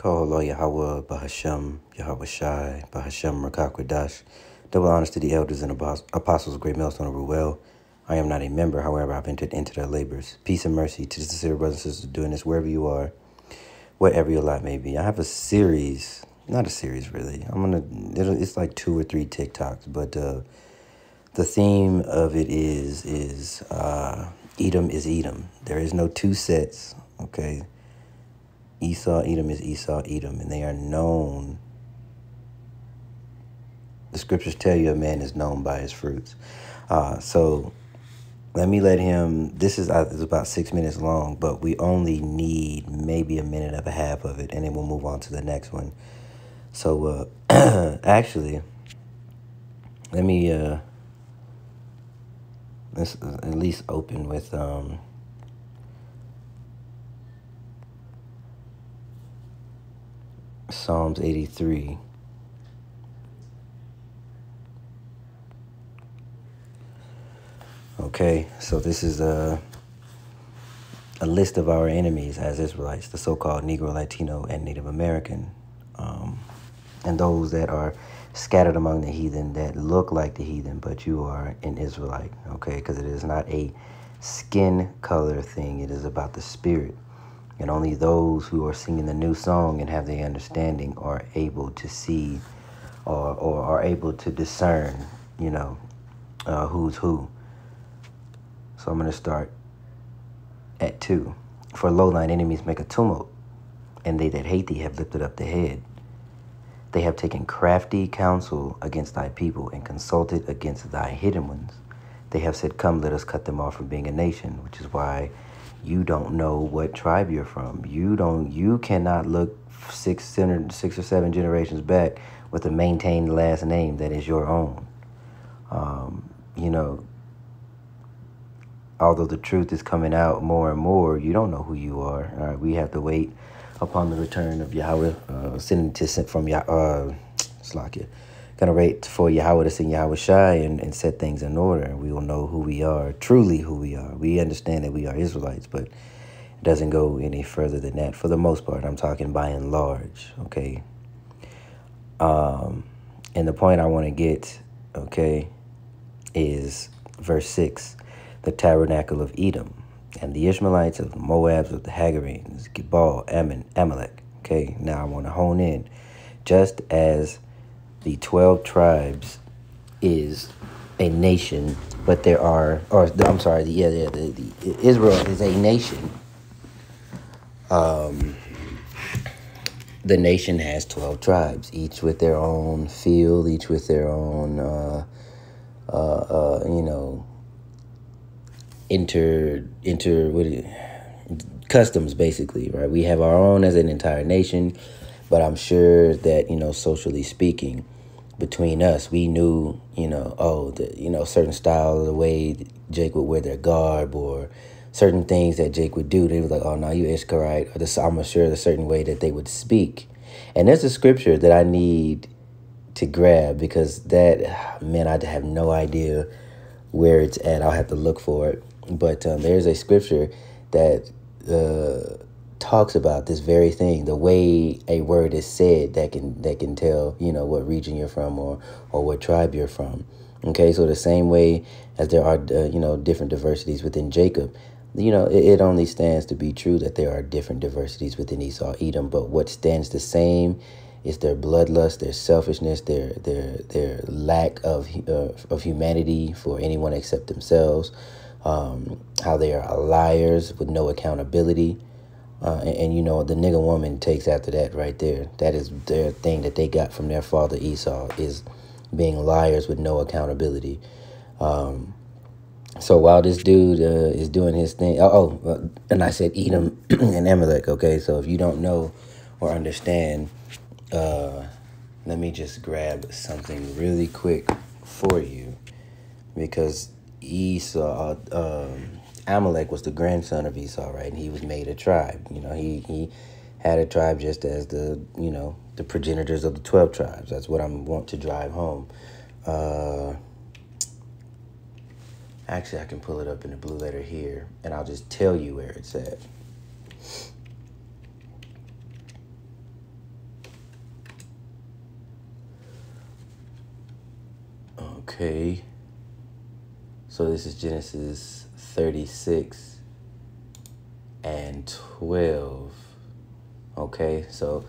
Koholo Yahweh Bahashem Yahweh Shai Bahashem Rakakwadash. Double honors to the elders and apostles of Great Millstone of Ruel. I am not a member, however, I've entered into their labors. Peace and mercy to the sincere brothers and sisters doing this wherever you are, whatever your lot may be. I have a series, not a series really. It's like 2 or 3 TikToks, but the theme of it is Edom is Edom. There is no 2 sets, okay? Esau, Edom is Esau, Edom, and they are known. The scriptures tell you a man is known by his fruits. So let me let him, this is about 6 minutes long, but we only need maybe a minute and a half of it, and then we'll move on to the next one. So actually, let me let's at least open with Psalms 83. Okay, so this is a list of our enemies as Israelites, the so-called Negro, Latino, and Native American, and those that are scattered among the heathen that look like the heathen, but you are an Israelite, okay? Because it is not a skin color thing. It is about the spirit. And only those who are singing the new song and have the understanding are able to see or are able to discern, who's who. So I'm going to start at 2. For lo, thine enemies make a tumult, and they that hate thee have lifted up the head. They have taken crafty counsel against thy people and consulted against thy hidden ones. They have said, come, let us cut them off from being a nation, which is why you don't know what tribe you're from. You cannot look 6 or 7 generations back with a maintained last name that is your own. Although the truth is coming out more and more, you don't know who you are. All right, we have to wait upon the return of Yahweh, send from Slakia. Gonna wait for Yahweh to send Yahweh Shai and set things in order, and we will know who we are, truly who we are. We understand that we are Israelites, but it doesn't go any further than that. For the most part, I'm talking by and large, okay? And the point I want to get, okay, is verse 6, the tabernacle of Edom, and the Ishmaelites of the Moabs of the Hagarenes, Gebal, Ammon, Amalek. Okay, now I want to hone in. Just as the 12 tribes is a nation, but there are, the Israel is a nation. The nation has 12 tribes, each with their own field, each with their own, customs, basically, right? We have our own as an entire nation, but I'm sure that, socially speaking, between us, we knew, certain style, the way Jake would wear their garb, or certain things that Jake would do. They were like, oh, no, you Ishkarite. Or I'm sure a certain way that they would speak. And there's a scripture that I need to grab, because that, man, I have no idea where it's at. I'll have to look for it. But there's a scripture that talks about this very thing, the way a word is said that can tell, what region you're from or what tribe you're from. Okay, so the same way as there are, different diversities within Jacob, it only stands to be true that there are different diversities within Esau, Edom, but what stands the same is their bloodlust, their selfishness, their lack of humanity for anyone except themselves. How they are liars with no accountability. And the nigga woman takes after that right there. That is their thing that they got from their father Esau, is being liars with no accountability. So while this dude is doing his thing, and I said Edom and Amalek, okay? So if you don't know or understand, let me just grab something really quick for you, because Esau, Amalek was the grandson of Esau, right? And he was made a tribe. He had a tribe just as the progenitors of the 12 tribes. That's what I want to drive home. Actually, I can pull it up in the blue letter here, and I'll just tell you where it's at. Okay. So this is Genesis 36 and 12. Okay, so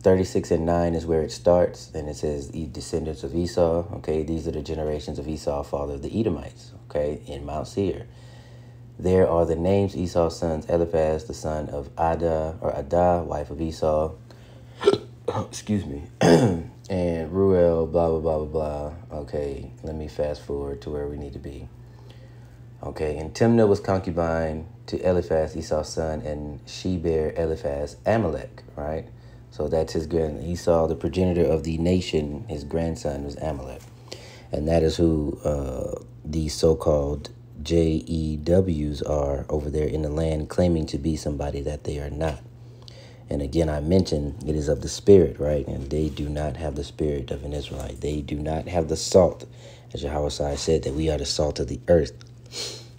36 and 9 is where it starts, and it says descendants of Esau. Okay, these are the generations of Esau, father of the Edomites. Okay, in Mount Seir. There are the names Esau's sons: Eliphaz, the son of Adah, wife of Esau. Excuse me. And Ruel, blah, blah, blah, blah, blah. Okay, let me fast forward to where we need to be. Okay, and Timnah was concubine to Eliphaz, Esau's son, and she bare Eliphaz Amalek, right? So that's his Esau, the progenitor of the nation, his grandson was Amalek. And that is who these so-called JEWs are over there in the land, claiming to be somebody that they are not. And again, I mentioned it is of the spirit, right? And they do not have the spirit of an Israelite. They do not have the salt, as Yahweh said, that we are the salt of the earth.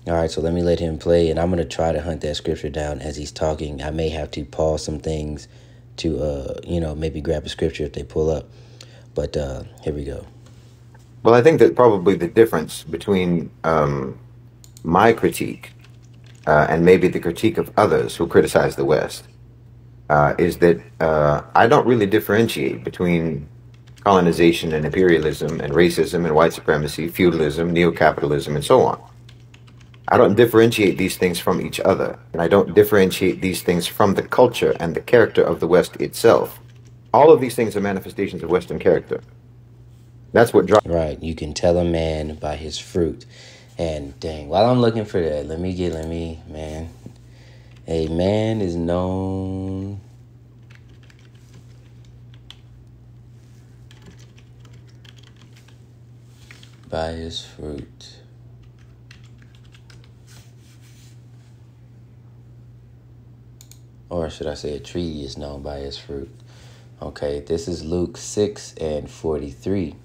All right, so let me let him play, and I'm going to try to hunt that scripture down as he's talking. I may have to pause some things to, maybe grab a scripture if they pull up. But here we go. Well, I think that probably the difference between my critique and maybe the critique of others who criticize the West is that I don't really differentiate between colonization and imperialism and racism and white supremacy, feudalism, neo-capitalism, and so on. I don't differentiate these things from each other, and I don't differentiate these things from the culture and the character of the West itself. All of these things are manifestations of Western character. That's what drives. Right, you can tell a man by his fruit. And dang, while I'm looking for that, man. A man is known by his fruit. Or should I say a tree is known by its fruit? Okay, this is Luke 6 and 43.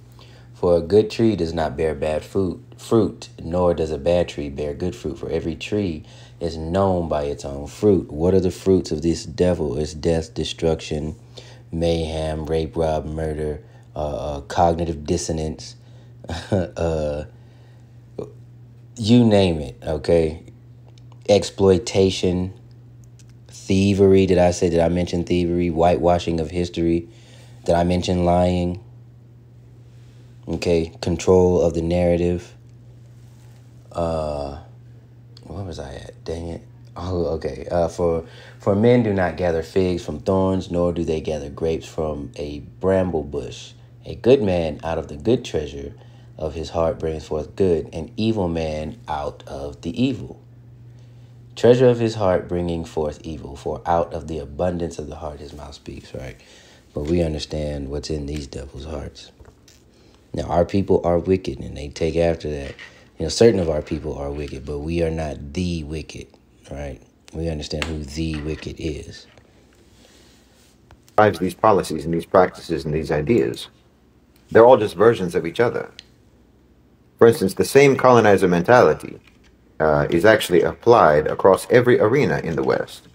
For a good tree does not bear bad fruit, nor does a bad tree bear good fruit. For every tree is known by its own fruit. What are the fruits of this devil? It's death, destruction, mayhem, rape, rob, murder, cognitive dissonance, you name it, okay? Exploitation, thievery. Did I mention thievery? Whitewashing of history. Did I mention lying? Okay, control of the narrative. Where was I at? Dang it. Oh, okay. For men do not gather figs from thorns, nor do they gather grapes from a bramble bush. A good man out of the good treasure of his heart brings forth good, an evil man out of the evil treasure of his heart bringing forth evil, for out of the abundance of the heart his mouth speaks, right? But we understand what's in these devils' hearts. Now, our people are wicked, and they take after that. Certain of our people are wicked, but we are not the wicked, right? We understand who the wicked is. Drives these policies and these practices and these ideas. They're all just versions of each other. For instance, the same colonizer mentality is actually applied across every arena in the West.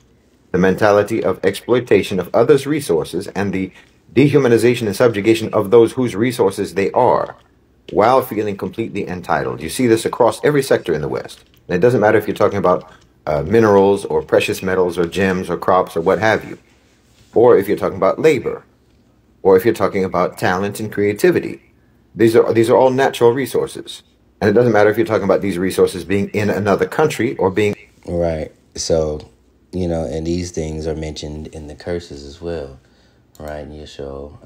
The mentality of exploitation of others' resources and the dehumanization and subjugation of those whose resources they are, while feeling completely entitled. You see this across every sector in the West. And it doesn't matter if you're talking about minerals or precious metals or gems or crops or what have you, or if you're talking about labor, or if you're talking about talent and creativity. These are all natural resources. And it doesn't matter if you're talking about these resources being in another country or being... Right. So, and these things are mentioned in the curses as well, right? And you show,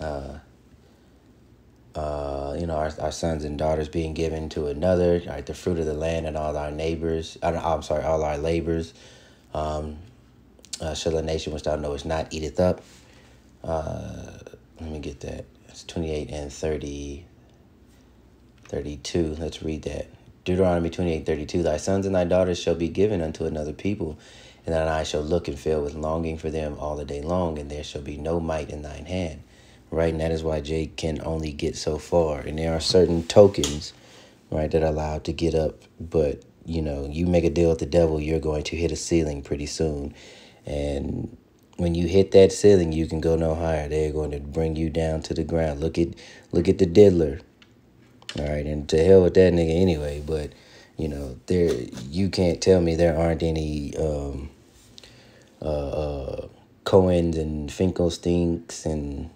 our sons and daughters being given to another, right? The fruit of the land and all our neighbors, all our labors. Shall a nation which thou knowest not eateth up. Let me get that. It's 28 and 32. Let's read that. Deuteronomy 28:32. Thy sons and thy daughters shall be given unto another people, and thine eye shall look and fill with longing for them all the day long, and there shall be no might in thine hand. Right, and that is why Jake can only get so far. And there are certain tokens, right, that are allowed to get up. But, you make a deal with the devil, you're going to hit a ceiling pretty soon. And when you hit that ceiling, you can go no higher. They're going to bring you down to the ground. Look at the diddler. All right, and to hell with that nigga anyway. But there you can't tell me there aren't any Cohens and Finkelsteinks and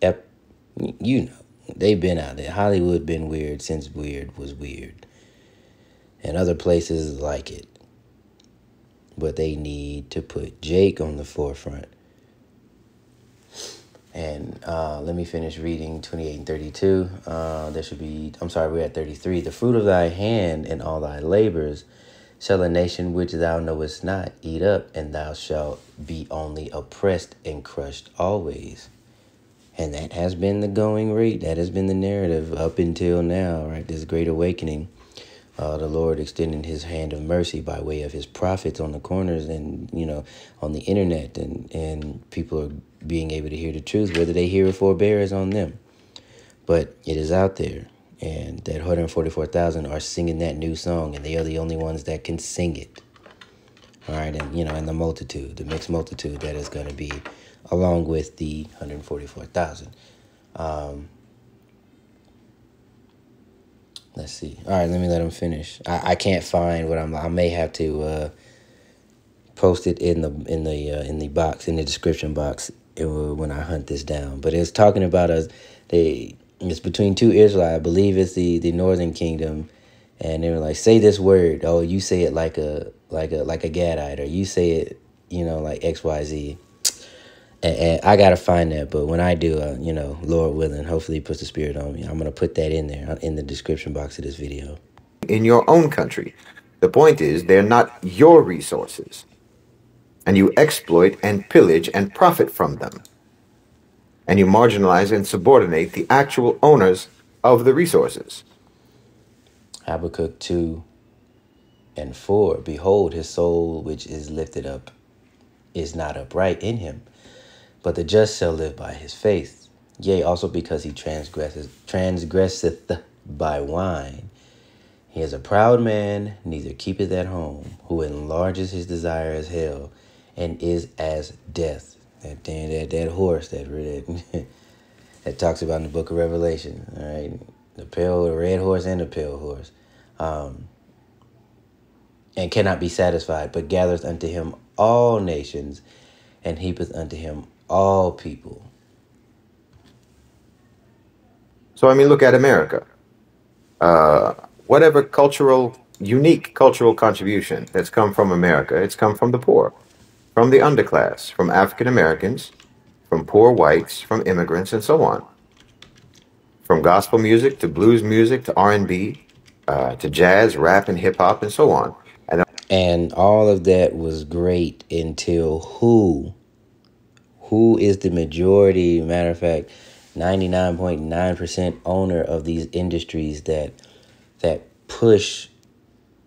Ep, they've been out there. Hollywood been weird since weird was weird, and other places like it. But they need to put Jake on the forefront. And let me finish reading 28 and 32. We're at 33. The fruit of thy hand and all thy labors shall a nation which thou knowest not eat up, and thou shalt be only oppressed and crushed always. And that has been the going rate. That has been the narrative up until now, right? This great awakening. The Lord extending his hand of mercy by way of his prophets on the corners and, on the internet, and people are being able to hear the truth, whether they hear it forbear is on them. But it is out there, and that 144,000 are singing that new song, and they are the only ones that can sing it. All right, and, and the multitude, the mixed multitude that is going to be along with the 144,000. Let's see. All right, let me let him finish. I can't find what I may have to post it in the box, in the description box, when I hunt this down. But it's talking about it's between two Israelites. I believe it's the northern kingdom, and they were like, say this word. Oh, you say it like a Gadite, or you say it like XYZ. And I got to find that. But when I do, Lord willing, hopefully he puts the spirit on me. I'm going to put that in there in the description box of this video. In your own country. The point is, they're not your resources. And you exploit and pillage and profit from them. And you marginalize and subordinate the actual owners of the resources. Habakkuk 2 and 4. Behold, his soul which is lifted up is not upright in him, but the just shall live by his faith. Yea, also because he transgresseth by wine. He is a proud man, neither keepeth at home, who enlarges his desire as hell, and is as death. That horse that talks about in the book of Revelation. All right, the red horse and the pale horse, and cannot be satisfied, but gathereth unto him all nations, and heapeth unto him all people. So, look at America. Whatever unique cultural contribution that's come from America, it's come from the poor, from the underclass, from African Americans, from poor whites, from immigrants, and so on. From gospel music to blues music to R&B, to jazz, rap, and hip hop, and so on. And all of that was great until who is the majority, matter of fact, 99.9% owner of these industries that push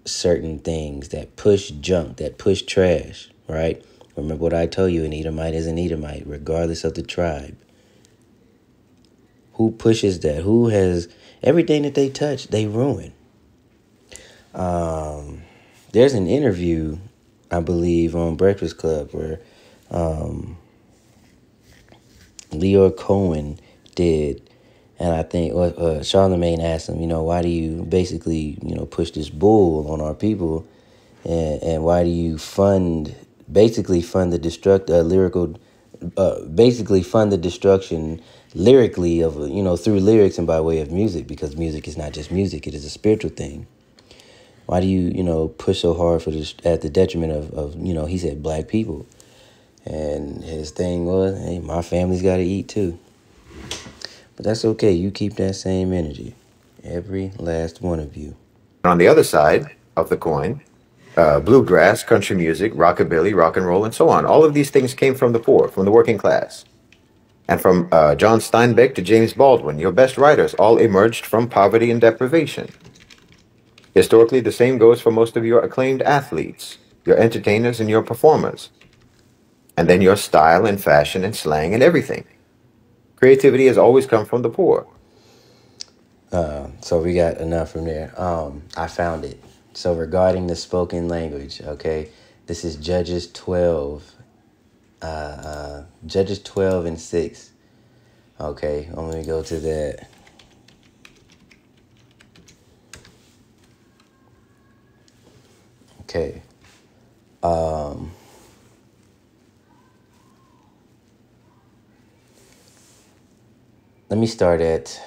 certain things, that push junk, that push trash, right? Remember what I told you, an Edomite is an Edomite, regardless of the tribe. Who pushes that? Who has everything that they touch, they ruin. There's an interview, I believe, on Breakfast Club where Lyor Cohen did, and I think Charlemagne asked him, why do you basically, push this bull on our people, and why do you fund the destruction lyrically of through lyrics and by way of music, because music is not just music, it is a spiritual thing. Why do you push so hard for this at the detriment of he said black people? And his thing was, hey, my family's got to eat too. But that's okay. You keep that same energy. Every last one of you. On the other side of the coin, bluegrass, country music, rockabilly, rock and roll, and so on. All of these things came from the poor, from the working class. And from John Steinbeck to James Baldwin, your best writers all emerged from poverty and deprivation. Historically, the same goes for most of your acclaimed athletes, your entertainers, and your performers. And then your style and fashion and slang and everything. Creativity has always come from the poor. So we got enough from there. I found it. So regarding the spoken language, okay, this is Judges 12. Judges 12 and 6. Okay, let me go to that. Okay. Let me start at...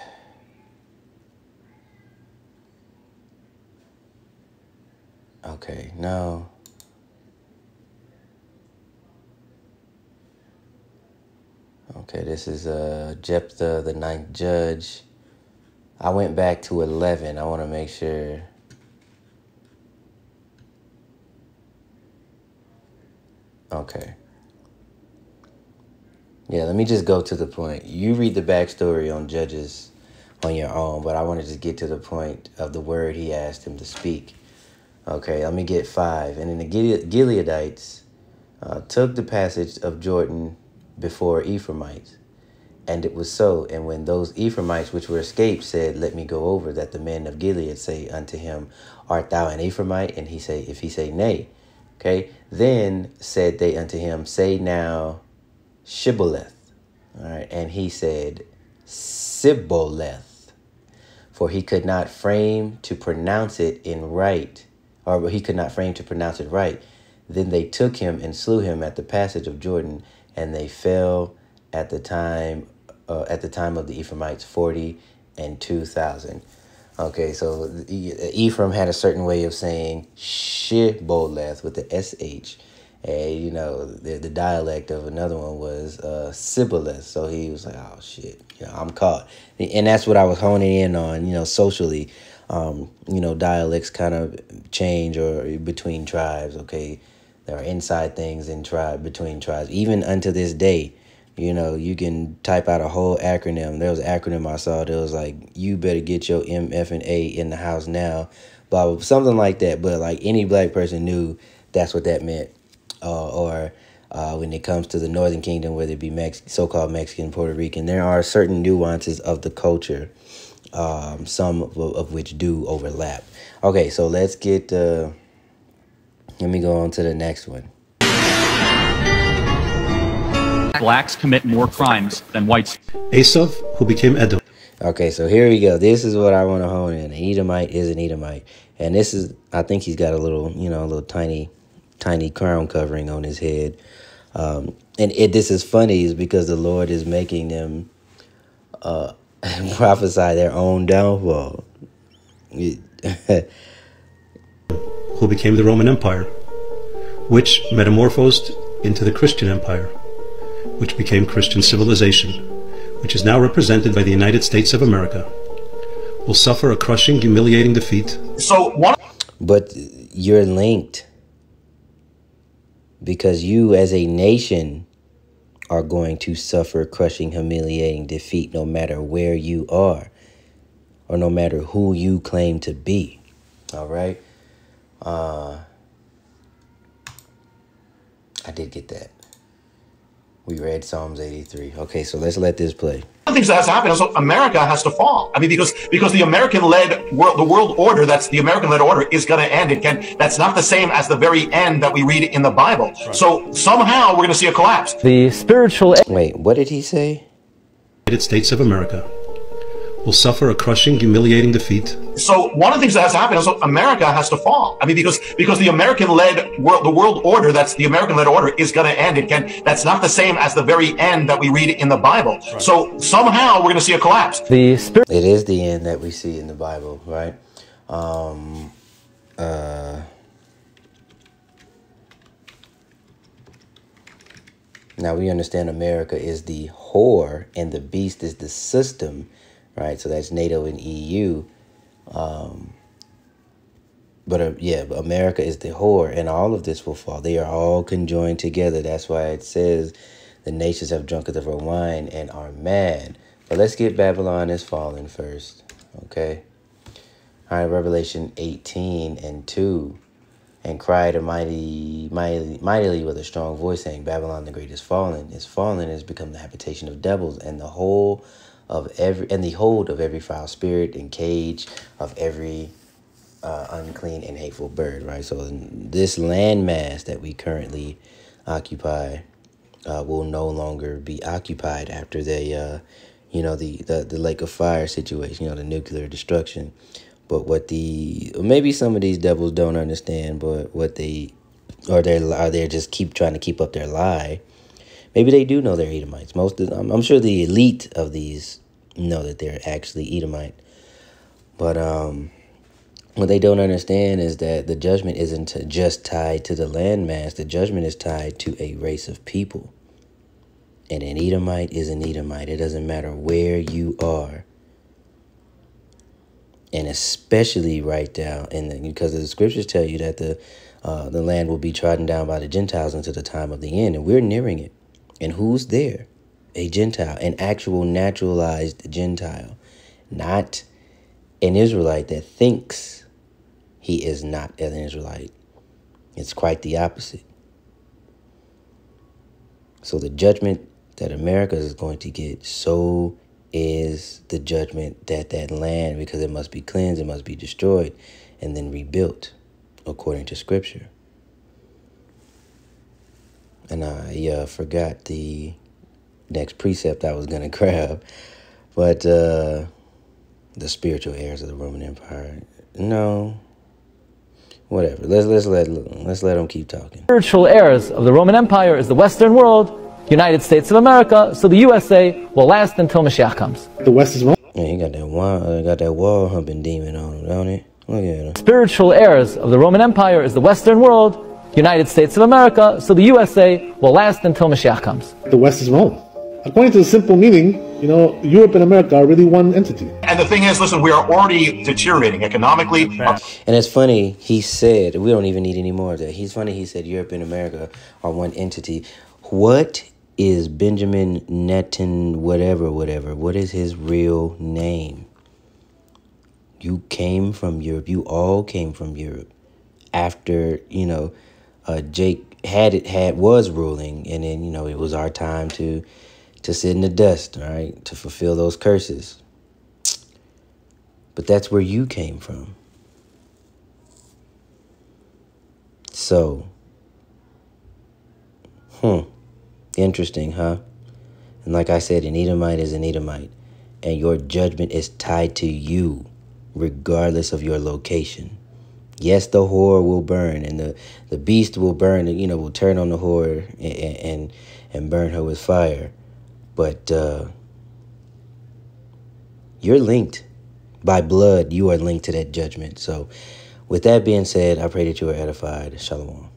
Okay, no. Okay, this is Jephthah, the ninth judge. I went back to 11. I want to make sure. Okay. Yeah, let me just go to the point. You read the backstory on Judges on your own, but I want to just get to the point of the word he asked him to speak. Okay, let me get 5. And then the Gileadites took the passage of Jordan before Ephraimites. And it was so. And when those Ephraimites which were escaped said, let me go over, that the men of Gilead say unto him, art thou an Ephraimite? And he say, if he say nay. Okay. Then said they unto him, say now Shibboleth. All right. And he said, Sibboleth. For he could not frame to pronounce it in right. Or he could not frame to pronounce it right. Then they took him and slew him at the passage of Jordan, and they fell at the time of the Ephraimites 42,000. Okay, so Ephraim had a certain way of saying Shibboleth with the SH. And, you know, the dialect of another one was Sibboleth. So he was like, oh, shit, you know, I'm caught. And that's what I was honing in on, you know, socially. You know, dialects kind of change or between tribes, okay? There are inside things between tribes. Even unto this day, you know, you can type out a whole acronym. There was an acronym I saw that was like, you better get your M, F, and A in the house now. Blah, blah, something like that. But like any black person knew that's what that meant. Or when it comes to the Northern Kingdom, whether it be so-called Mexican, Puerto Rican, there are certain nuances of the culture, some of which do overlap. Okay, so let's get... let me go on to the next one. Blacks commit more crimes than whites. Esav, who became Edom. Okay, so here we go. This is what I want to hone in. An Edomite is an Edomite. And this is, I think he's got a little, you know, a little tiny crown covering on his head. And this is funny is because the Lord is making them prophesy their own downfall. Who became the Roman Empire, which metamorphosed into the Christian Empire, which became Christian civilization, which is now represented by the United States of America, will suffer a crushing, humiliating defeat. But you're linked, because you as a nation are going to suffer crushing, humiliating defeat no matter where you are or no matter who you claim to be. All right? I did get that. We read Psalms 83. Okay, so let's let this play. One of the things that has to happen is America has to fall. I mean, because the American-led world, the world order, that's the American-led order, is going to end. That's not the same as the very end that we read in the Bible. Right. So somehow we're going to see a collapse. The spiritual... Wait, what did he say? United States of America will suffer a crushing, humiliating defeat. So one of the things that has to happen is America has to fall. I mean, because the American-led world, the world order, that's the American-led order, is going to end. That's not the same as the very end that we read in the Bible. Right. So somehow we're going to see a collapse. It is the end that we see in the Bible, right? Now we understand America is the whore and the beast is the system, right? So that's NATO and EU. But America is the whore, and all of this will fall. They are all conjoined together. That's why it says the nations have drunk of her wine and are mad. But let's get Babylon is fallen first, okay? All right, Revelation 18:2. And cried mightily with a strong voice, saying, Babylon the great is fallen, has become the habitation of devils, and the hold of every foul spirit, and cage of every unclean and hateful bird. Right. So this landmass that we currently occupy will no longer be occupied after the Lake of Fire situation, the nuclear destruction. But maybe some of these devils don't understand, but they're just keep trying to keep up their lie. Maybe they do know they're Edomites. I'm sure the elite of these know that they're actually Edomite. But what they don't understand is that the judgment isn't just tied to the landmass. The judgment is tied to a race of people. And an Edomite is an Edomite. It doesn't matter where you are. And especially right down, because the scriptures tell you that the land will be trodden down by the Gentiles until the time of the end. And we're nearing it. And who's there? A Gentile, an actual naturalized Gentile, not an Israelite that thinks he is not an Israelite. It's quite the opposite. So the judgment that America is going to get, so is the judgment that land, because it must be cleansed, it must be destroyed, and then rebuilt according to Scripture. And I forgot the next precept I was going to grab, but the spiritual heirs of the Roman Empire. No, whatever. Let's let them keep talking. Spiritual heirs of the Roman Empire is the Western world, United States of America, so the USA will last until Mashiach comes. The West is wrong. Yeah, he got that wall humping demon on him, don't he? Look at him. Spiritual heirs of the Roman Empire is the Western world, United States of America, so the USA will last until Mashiach comes. The West is Rome. According to the simple meaning, Europe and America are really one entity. And the thing is, listen, we are already deteriorating economically. And it's funny, he said, we don't even need any more of that. He said Europe and America are one entity. What is Benjamin Netanyahu, whatever? What is his real name? You came from Europe. You all came from Europe after, Jake was ruling, and then, it was our time to sit in the dust, all right, to fulfill those curses. But that's where you came from. So, interesting, huh? And like I said, an Edomite is an Edomite, and your judgment is tied to you, regardless of your location. Yes, the whore will burn, and the beast will burn, and will turn on the whore and burn her with fire. But you're linked by blood. You are linked to that judgment. So with that being said, I pray that you are edified. Shalom.